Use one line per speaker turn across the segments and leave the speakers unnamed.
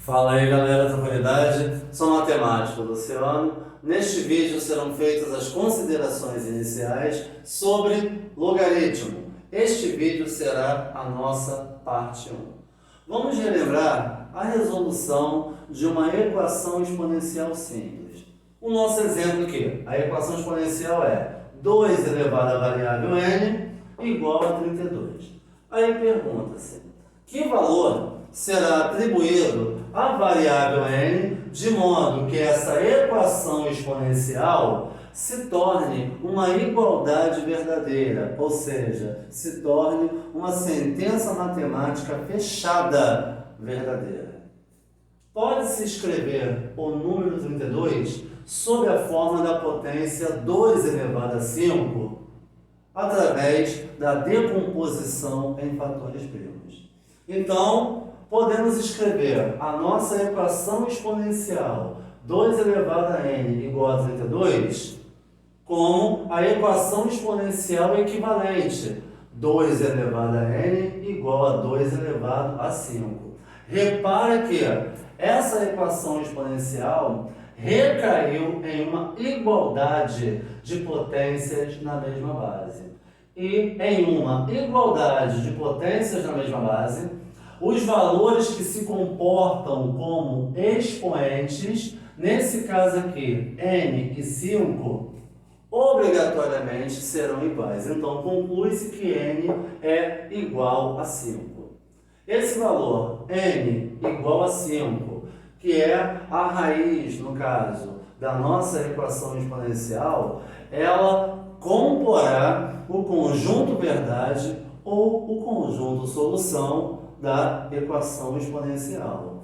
Fala aí galera da comunidade, sou matemático Luciano. Neste vídeo serão feitas as considerações iniciais sobre logaritmo. Este vídeo será a nossa parte 1. Vamos relembrar a resolução de uma equação exponencial simples. O nosso exemplo aqui, a equação exponencial é 2 elevado à variável n igual a 32. Aí pergunta-se, que valor será atribuído à variável n de modo que essa equação exponencial se torne uma igualdade verdadeira, ou seja, se torne uma sentença matemática fechada verdadeira. Pode-se escrever o número 32 sob a forma da potência 2 elevado a 5 através da decomposição em fatores primos. Então, podemos escrever a nossa equação exponencial 2 elevado a n igual a 32 como a equação exponencial equivalente 2 elevado a n igual a 2 elevado a 5. Repare que essa equação exponencial recaiu em uma igualdade de potências na mesma base. E em uma igualdade de potências na mesma base, os valores que se comportam como expoentes, nesse caso aqui, n e 5, obrigatoriamente serão iguais. Então, conclui-se que n é igual a 5. Esse valor, n igual a 5, que é a raiz, no caso, da nossa equação exponencial, ela comporá o conjunto verdade ou o conjunto solução da equação exponencial.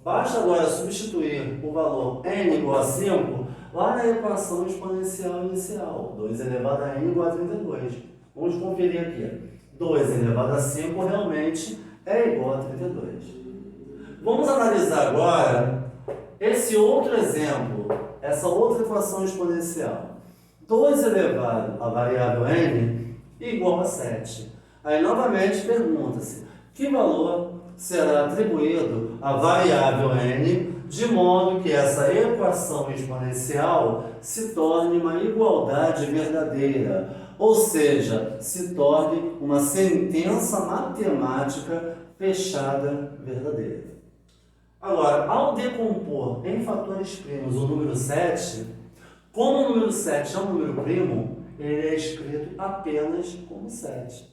Basta agora substituir o valor n igual a 5 lá na equação exponencial inicial, 2 elevado a n igual a 32. Vamos conferir aqui. 2 elevado a 5 realmente é igual a 32. Vamos analisar agora esse outro exemplo, essa outra equação exponencial. 2 elevado à variável n igual a 7. Aí novamente pergunta-se, que valor será atribuído à variável n de modo que essa equação exponencial se torne uma igualdade verdadeira, ou seja, se torne uma sentença matemática fechada verdadeira. Agora, ao decompor em fatores primos o número 7, como o número 7 é um número primo, ele é escrito apenas como 7.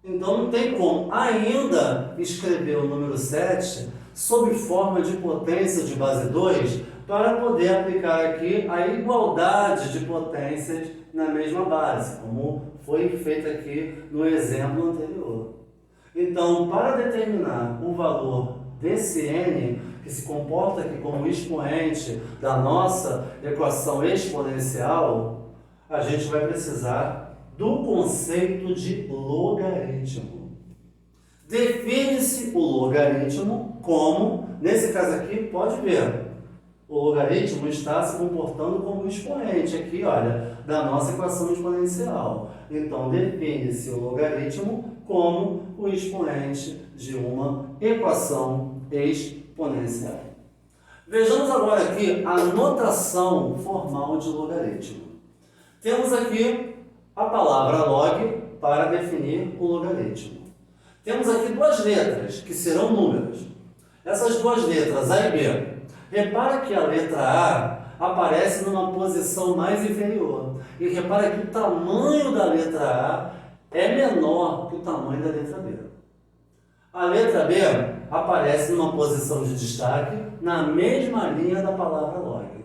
Então não tem como ainda escrever o número 7 sob forma de potência de base 2 para poder aplicar aqui a igualdade de potências na mesma base, como foi feito aqui no exemplo anterior. Então, para determinar o valor desse n, que se comporta aqui como expoente da nossa equação exponencial, a gente vai precisar do conceito de logaritmo. Define-se o logaritmo como, nesse caso aqui, pode ver, o logaritmo está se comportando como expoente aqui, olha, da nossa equação exponencial. Então, define-se o logaritmo como o expoente de uma equação exponencial. Vejamos agora aqui a notação formal de logaritmo. Temos aqui a palavra log para definir o logaritmo. Temos aqui duas letras, que serão números. Essas duas letras, A e B. Repara que a letra A aparece numa posição mais inferior. E repara que o tamanho da letra A é menor que o tamanho da letra B. A letra B aparece numa posição de destaque na mesma linha da palavra log.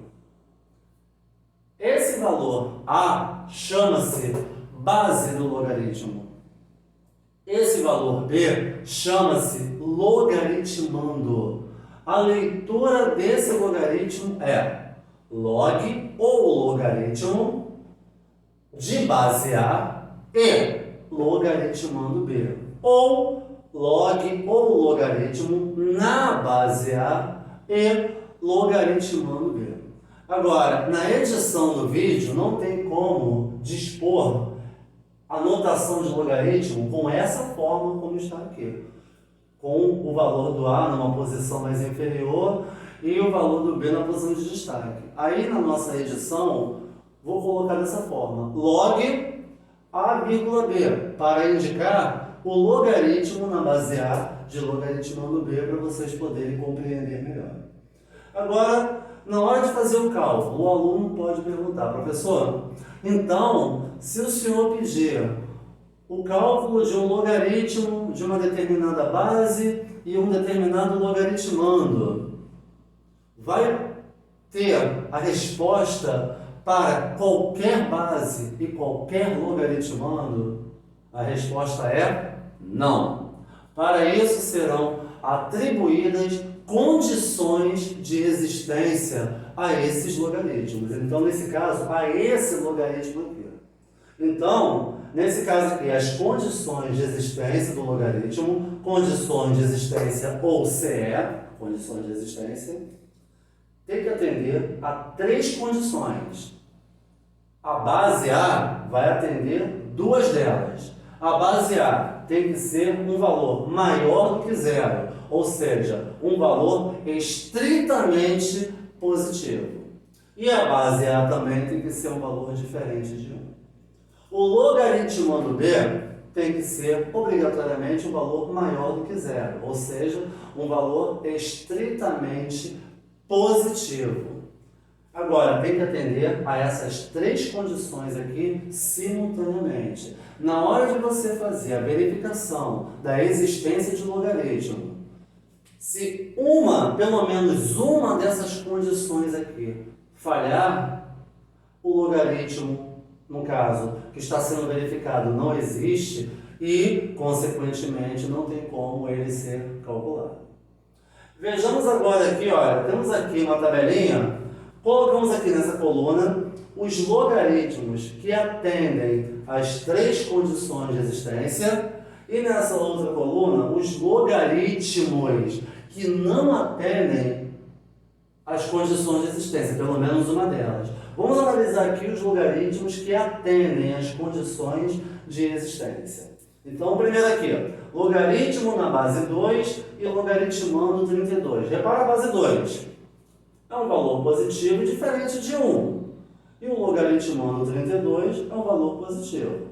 Esse valor A chama-se base do logaritmo. Esse valor B chama-se logaritmando. A leitura desse logaritmo é log ou logaritmo de base A e logaritmando B. Ou log ou logaritmo na base A e logaritmando B. Agora, na edição do vídeo não tem como dispor a notação de logaritmo com essa forma como está aqui. com o valor do A numa posição mais inferior e o valor do B na posição de destaque. Aí na nossa edição, vou colocar dessa forma: log A, B, para indicar o logaritmo na base A de logaritmando B, para vocês poderem compreender melhor. Agora, na hora de fazer o cálculo, o aluno pode perguntar: professor, então, se o senhor pedir o cálculo de um logaritmo de uma determinada base e um determinado logaritmando, vai ter a resposta para qualquer base e qualquer logaritmando? A resposta é não. Para isso serão atribuídas condições de existência a esses logaritmos. Então, nesse caso, a esse logaritmo aqui. Então, nesse caso aqui, as condições de existência do logaritmo, condições de existência ou CE, condições de existência, tem que atender a 3 condições. A base A vai atender 2 delas. A base A tem que ser um valor maior do que 0, ou seja, um valor estritamente positivo. E a base A também tem que ser um valor diferente de 1. O logaritmando B tem que ser obrigatoriamente um valor maior do que 0, ou seja, um valor estritamente positivo. Agora, tem que atender a essas 3 condições aqui simultaneamente. Na hora de você fazer a verificação da existência de logaritmo, se pelo menos uma dessas condições aqui falhar, o logaritmo, no caso, que está sendo verificado não existe e, consequentemente, não tem como ele ser calculado. Vejamos agora aqui, olha, temos aqui uma tabelinha, colocamos aqui nessa coluna os logaritmos que atendem às 3 condições de existência e nessa outra coluna os logaritmos que não atendem às condições de existência, pelo menos uma delas. Vamos analisar aqui os logaritmos que atendem às condições de existência. Então, primeiro aqui, logaritmo na base 2 e logaritmando 32. Repara a base 2. É um valor positivo diferente de 1. E o logaritmando 32 é um valor positivo.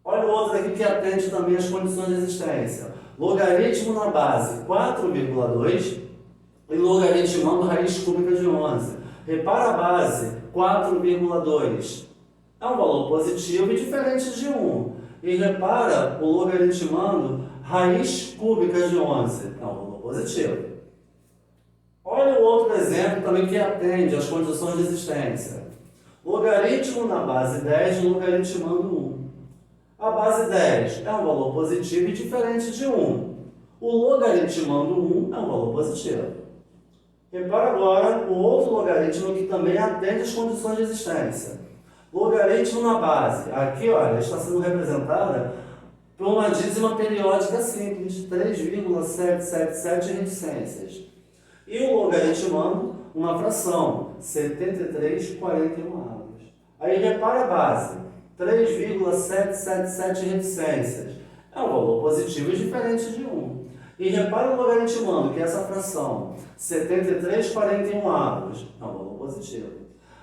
Olha o outro aqui que atende também às condições de existência. Logaritmo na base 4,2 e logaritmando raiz cúbica de 11. Repara a base 4,2. É um valor positivo e diferente de 1. E repara o logaritmando raiz cúbica de 11. É um valor positivo. Olha o outro exemplo também que atende às condições de existência. Logaritmo na base 10 e logaritmando 1. A base 10 é um valor positivo e diferente de 1. O logaritmando 1 é um valor positivo. Repara agora o outro logaritmo que também atende às condições de existência. Logaritmo na base. Aqui, olha, está sendo representada por uma dízima periódica simples, 3,777 reticências. E o logaritmando uma fração, 73/41. Aí repara a base, 3,777 reticências. É um valor positivo e diferente de 1. E repara o logaritmando, que é essa fração, 73/41. É um valor positivo.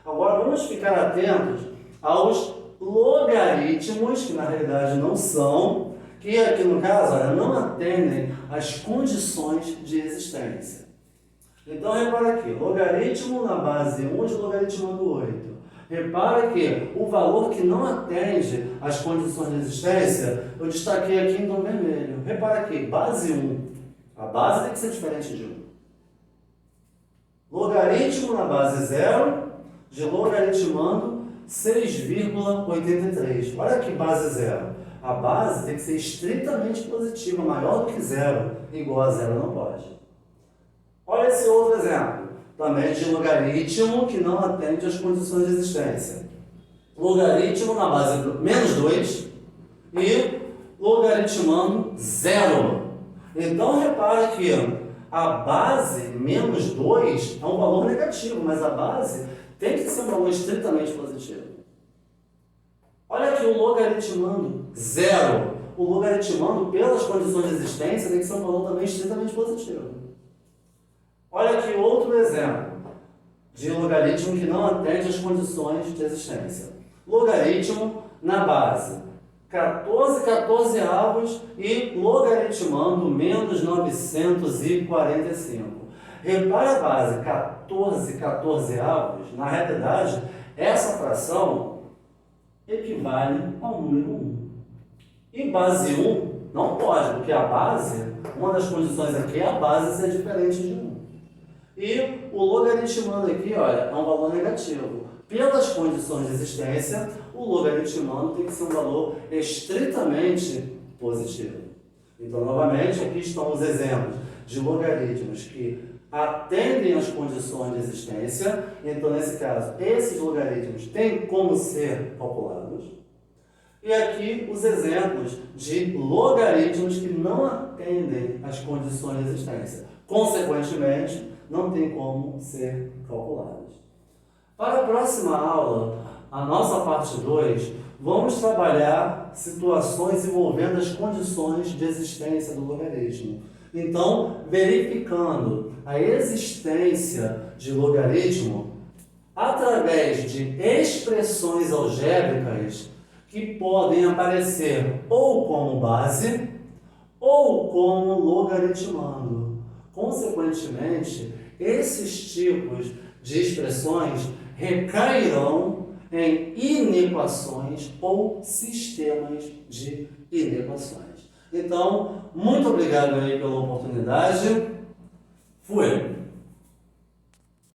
Agora vamos ficar atentos aos logaritmos, que na realidade não são, que aqui no caso não atendem às condições de existência. Então repara aqui, logaritmo na base 1 de logaritmando 8. Repara que o valor que não atende às condições de existência, eu destaquei aqui em tom vermelho. Repara aqui, base 1. A base tem que ser diferente de 1. Logaritmo na base 0 de logaritmando 6,83. Olha aqui, base 0. A base tem que ser estritamente positiva, maior do que 0. Igual a 0 não pode. Olha esse outro exemplo, também de logaritmo que não atende às condições de existência. Logaritmo na base menos 2 e logaritmando 0. Então, repara que a base menos 2 é um valor negativo, mas a base tem que ser um valor estritamente positivo. Olha aqui o logaritmando 0. o logaritmando pelas condições de existência tem que ser um valor também estritamente positivo. Olha aqui outro exemplo de logaritmo que não atende às condições de existência. Logaritmo na base 14/14 e logaritmando menos 945. Repare a base 14/14, na realidade, essa fração equivale ao número 1. E base 1 não pode, porque a base, uma das condições aqui é a base ser diferente de 1. E o logaritmando aqui, olha, é um valor negativo. Pelas condições de existência, o logaritmando tem que ser um valor estritamente positivo. Então, novamente, aqui estão os exemplos de logaritmos que atendem às condições de existência. Então, nesse caso, esses logaritmos têm como ser calculados. E aqui os exemplos de logaritmos que não atendem às condições de existência. Consequentemente, não tem como ser calculados. Para a próxima aula, a nossa parte 2, vamos trabalhar situações envolvendo as condições de existência do logaritmo. Então, verificando a existência de logaritmo através de expressões algébricas que podem aparecer ou como base ou como logaritmando. Consequentemente, esses tipos de expressões recairão em inequações ou sistemas de inequações. Então, muito obrigado aí pela oportunidade. Fui!